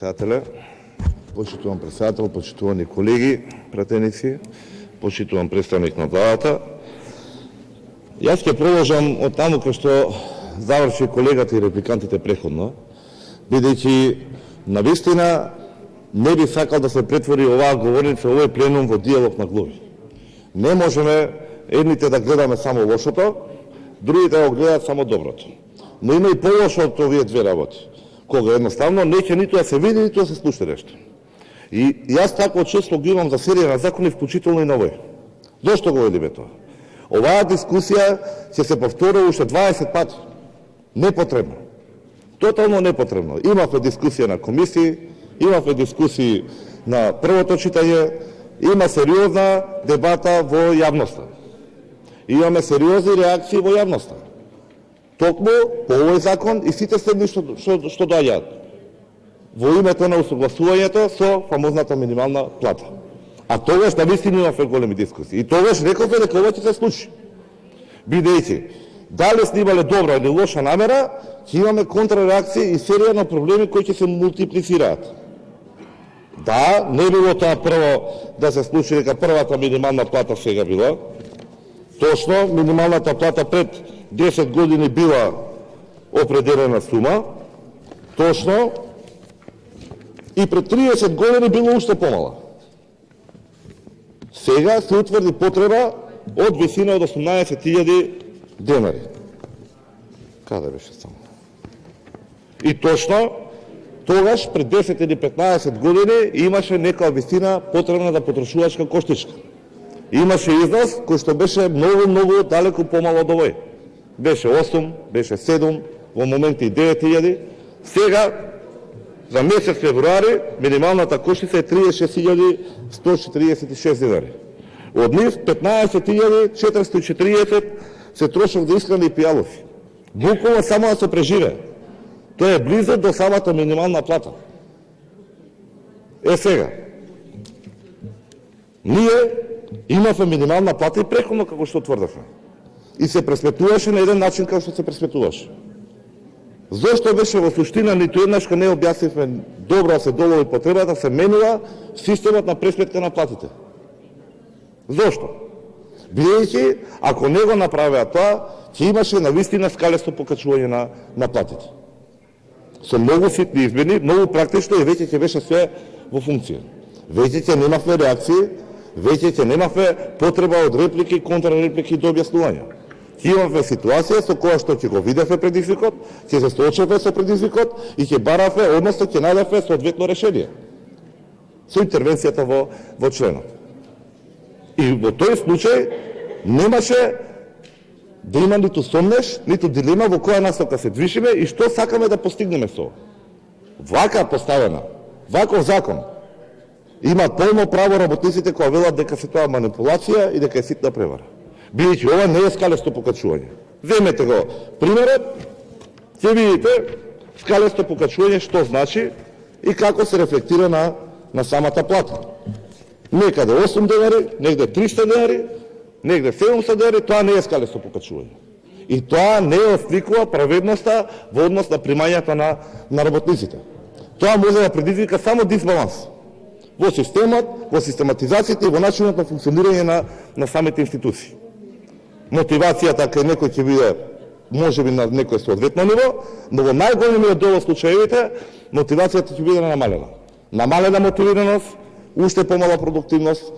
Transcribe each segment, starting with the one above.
Председателе, почитуван председател, почитувани колеги, пратеници, почитуван представник на владата. Јас ќе продолжам од таму кај што заврши колегата и репликантите преходно, бидејќи навистина не би сакал да се претвори оваа говорница, овој пленум во диалог на глави. Не можеме едните да гледаме само лошото, другите да го гледаат само доброто. Но има и полошо од овие две работи, кога едноставно не ќе ниту да се види, ниту да се слуша нешто. И јас такво чувство го имам за серија на закони, вклучително и на овој. Зошто го велиме тоа? Оваа дискусија ќе се повтори уште 20 пати. Непотребно. Тотално непотребно. Имавме дискусија на комисии, имавме дискусии на првото читање, има сериозна дебата во јавноста. Имаме сериозни реакции во јавноста. Токму по овој закон и сите следни што доаѓаат во името на усогласувањето со фамозната минимална плата. А тогаш навистина имавме големи дискусии. И тогаш рековме дека ова ќе се случи. Бидејќи дали снимале добра или лоша намера, ќе имаме контрреакции и серија на проблеми кои ќе се мултиплицираат. Да, не било тоа прво да се случи дека првата минимална плата сега била. Точно, минималната плата пред 10 години била определена сума. Точно. И пред 30 години било уште помала. Сега се утврди потреба од висина од 18.000 денари. Каде беше само? И точно, тогаш пред 10 или 15 години имаше некоја висина потребна за потрошувачка коштичка. Имаше износ кој што беше многу далеку помало од овој. Беше 8, беше 7, во моменти и 9.000. Сега, за месец февруари, минималната коштица е 36.146 денари. Од нив 15.440 се трошат за исхрана и пијалови. Буквално само да се преживее. Тоа е близо до самата минимална плата. Сега, ние имавме минимална плата и преходно, како што тврдевме. И се пресметуваше на еден начин како што се пресметуваше. Зошто беше во суштина, ниту еднашка не објаснивме добро да се долови потребата да се менува системот на пресметка на платите. Зошто? Бидејќи, ако не го направеа тоа, ќе имаше навистина скалесто покачување на платите. Со многу ситни измени, многу практично и веќе ќе беше све во функција. Веќе ќе немавме реакции, веќе ќе немавме потреба од реплики, контрреплики и до објаснувања. Ќе имавме ситуација со која што ќе го видевме предизвикот, ќе се соочевме со предизвикот и ќе баравме, односно ќе најдевме соодветно решение со интервенцијата во членот. И во тој случај немаше да има ниту сомнеш, ниту дилема во која насока се движиме и што сакаме да постигнеме со ова. Вака поставена, ваков закон, има полно право работниците кои велат дека се тоа манипулација и дека е ситна превара. Бидејќи ова не е скалесто покачување. Земете го примерот, ќе видите скалесто покачување што значи и како се рефлектира на самата плата. Некаде 8 денари, негде 300 денари, негде 700 денари, тоа не е скалесто покачување. И тоа не осликува праведноста во однос на примањата на работниците. Тоа може да предизвика само дисбаланс во системот, во систематизацијата и во начинот на функционирање на самите институции. Мотивацијата кај некој ќе биде можеби на некој соодветно ниво, но во најголемиот дел од случаевите мотивацијата ќе биде намалена. Намалена мотивираност, уште помала продуктивност,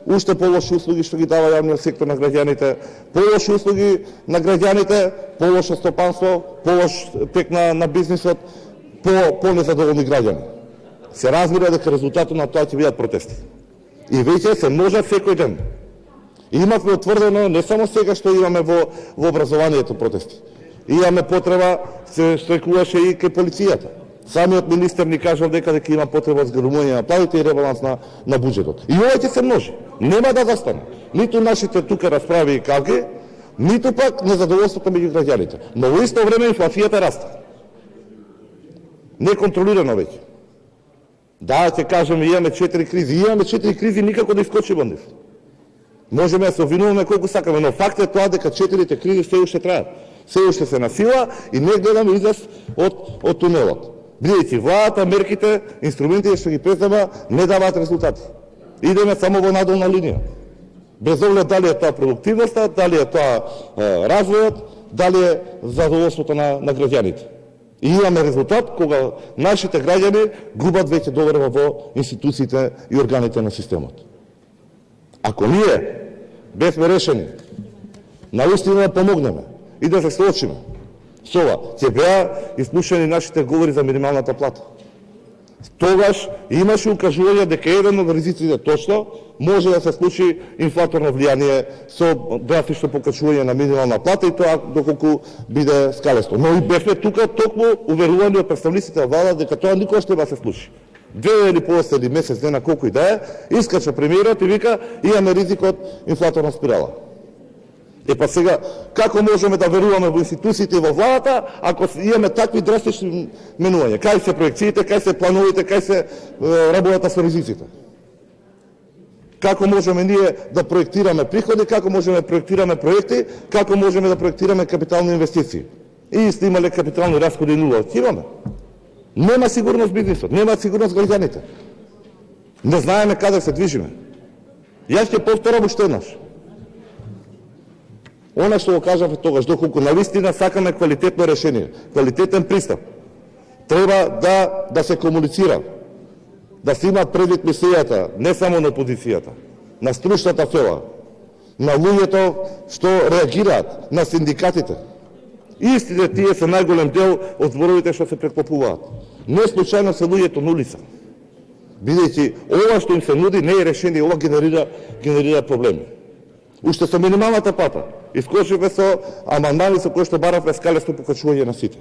уште полоши услуги што ги дава јавниот сектор на граѓаните, полоши услуги на граѓаните, полошо стопанство, полош тек на бизнисот, по-незадоволни граѓани. Се разбира дека резултатот на тоа ќе бидат протести. И веќе се множат секој ден. Имавме утврдено не само сега што имаме во образованието протести. Имаме потреба, се штрекуваше и кај полицијата. Самиот министер ни кажал дека има потреба од зголемување на платите и ребаланс на буџетот. И ова ќе се множи. Нема да застане. Ниту нашите тука расправи и кавги, ниту пак незадоволството меѓу граѓаните. Но во исто време инфлацијата расте. Неконтролирано веќе. Да, ќе кажеме имаме 4 кризи. Имаме 4 кризи, никако да искочиме од нив. Можеме да се обвинуваме колку сакаме, но факт е тоа дека 4 кризи се уште траат. Се уште се на сила и не гледаме излез од тунелот. Бидејќи владата, мерките, инструментите што ги презема не даваат резултати. Идеме само во надолна линија. Без оглед дали е тоа продуктивноста, дали е тоа развојот, дали е задоволството на граѓаните. И имаме резултат кога нашите граѓани губат веќе доверба во институциите и органите на системот. Ако ние бесме решени наистина да помогнеме и да се соочиме со ова, ќе беа исплушени нашите говори за минималната плата. Тогаш имаше укажување дека еден од ризиците точно може да се случи инфлаторно влијание со драфично покачување на минимална плата и тоа доколку биде скалесто. Но и бевме тука токму уверувани од представниците на влада дека тоа никогаш нема да се случи. 2 или полоста или месец дена колку и да е, искача премиерот и вика имаме ризик од инфлаторна спирала. Па сега, како можеме да веруваме во институциите и во владата, ако имаме такви драстични менувања? Кај се проекциите, кај се плановите, кај се работата со ризиците? Како можеме ние да проектираме приходи, како можеме да проектираме проекти, како можеме да проектираме капитални инвестиции? И сте имале капитални расходи нула. Имаме. Нема сигурност бизнисот, нема сигурност граѓаните. Не знаеме каде се движиме. Јас ќе повторам уште еднаш. Она што го кажав тогаш, доколку навистина сакаме квалитетно решение, квалитетен пристап, треба да се комуницира, да се имат предвид мислењата, не само на опозицијата, на стручната фела, на луѓето што реагираат, на синдикатите. Истите тие се најголем дел од зборовите што се преклопуваат. Не случајно се луѓето на улица, бидејќи ова што им се нуди не е решение, ова генерира проблеми. Уште со минималната плата искочивме со амандмани со кои што баравме скалесто покачување на сите.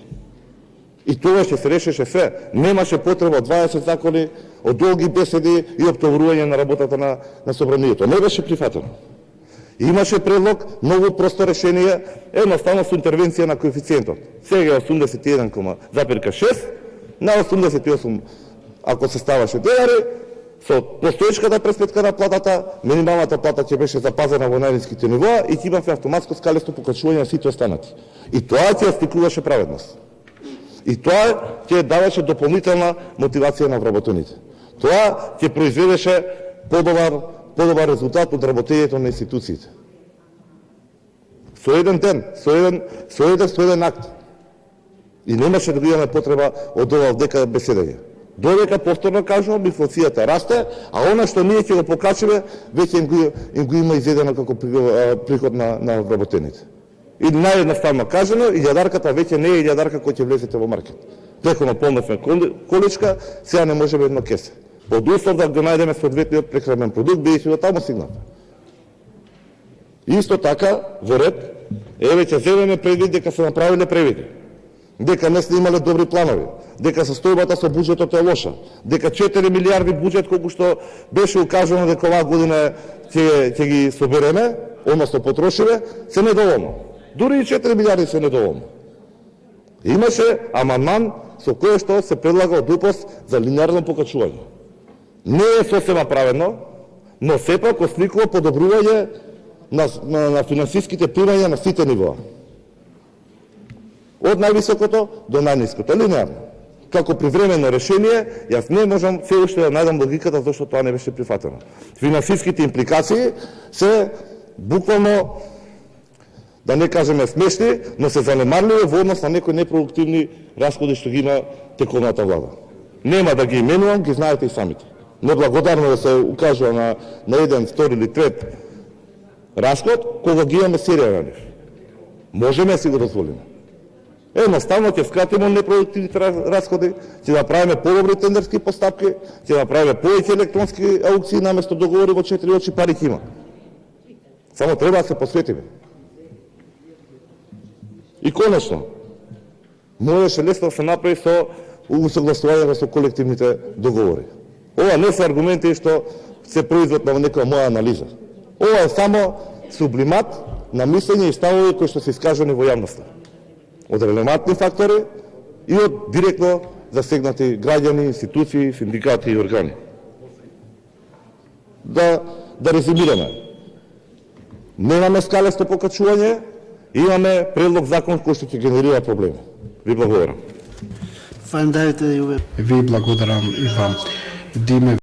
И тоа ќе се решеше се. Немаше потреба од 20 закони, од долги беседи и оптоврување на работата на собранието. Не беше прифатено. Имаше предлог, многу просто решение, едноставно со интервенција на коефициентот. Сега е 81,6 на 88, ако се ставаше денари, со постоечката пресметка на платата, минималната плата ќе беше запазена во најниските нивоа и ќе имавме автоматско скалесто покачување на сите останати. И тоа ќе стикуваше праведност. И тоа ќе даваше дополнителна мотивација на вработените. Тоа ќе произведеше подобар резултат од работењето на институциите. Со еден ден, со еден акт. И немаше да имаме потреба од ова вдека беседање. Додека повторно кажувам, инфлацијата расте, а она што ние ќе го покачиме, веќе им го има изведено како приход на вработените. И наједноставно кажано, илјадарката веќе не е илјадарка која ќе влезете во маркет. Преходно полнавме количка, сега не можеме едно кесе. Под услов да го најдеме соодветниот прехранен продукт, бидејќи до таму стигнавме. Исто така, во ред, веќе земеме предвид дека се направиле превиди, дека не сте имале добри планови, дека состојбата со буџетот е лоша, дека 4 милиарди буџет колку што беше укажано дека оваа година ќе ги собереме, односно потрошиме, се недоволно. Дури и 4 милиарди се недоволно. Имаше амандман со кој што се предлага од УПОС за линеарно покачување. Не е сосема праведно, но сепак осликува подобрување на финансиските примања на сите нивоа. Од највисокото до најниското, линеарно. Како привремено решение, јас не можам се уште да најдам логиката зашто тоа не беше прифатено. Финансиските импликации се буквално, да не кажеме смешни, но се занемарливи во однос на некои непродуктивни расходи што ги има тековната влада. Нема да ги именувам, ги знаете и самите. Неблагодарно да се укажува на еден, втори или трет расход, кога ги имаме серија на нив. Можеме да си го дозволиме. Едноставно ќе скратиме непродуктивните расходи, ќе направиме подобри тендерски постапки, ќе направиме повеќе електронски аукции наместо договори во 4 очи, пари ќе има. Само треба да се посветиме. И конечно, можеше лесно да се направи со усогласување со колективните договори. Ова не се аргументи што се производ на некоја моја анализа. Ова е само сублимат на мислење и ставови кои што се искажани во јавноста. Од релевантни фактори и од директно засегнати граѓани, институции, синдикати и органи. Да резимираме. Немаме скалесто покачување, имаме предлог закон кој што ќе генерира проблеми. Ви благодарам. Fajn дайте, Јуве. Ви благодарам и вам. Диме